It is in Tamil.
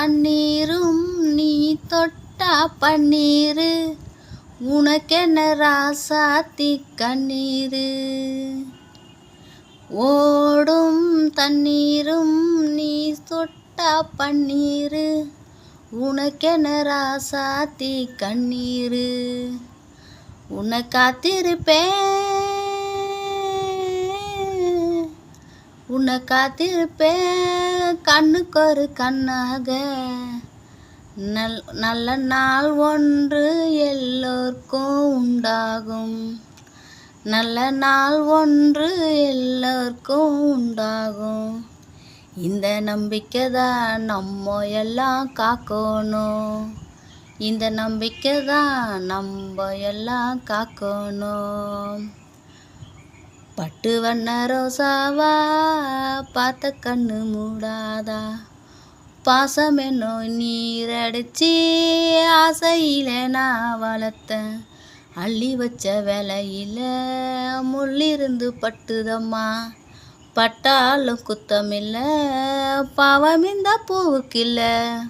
தண்ணீரும் நீ தொட்டா பன்னீரு உனக்கென்ன ராசாத்தி கண்ணீரு. ஓடும் தண்ணீரும் நீ தொட்டா பன்னீரு உனக்கென்ன ராசாத்தி கண்ணீரு. உன்னை காத்திருப்பேன் கண்ணுக்கொரு கண்ணாக. நல்ல நாள் ஒன்று எல்லோர்க்கும் உண்டாகும். நல்ல நாள் ஒன்று எல்லோர்க்கும் உண்டாகும். இந்த நம்பிக்கை தான் நம்ம எல்லாம் காக்கணும். இந்த நம்பிக்கை தான் நம்ம எல்லாம் காக்கணும். பட்டு வண்ண ரோசாவா பார்த்த கண்ணு மூடாதா. பாசம் என்னும் நீரடிச்சி ஆசையில நான் வளர்த்தேன். அள்ளி வச்ச வேலையில முள்ளிருந்து பட்டுதம்மா. பட்டாலும் குத்தமில்லை பாவம் இந்த பூவுக்கில்லை.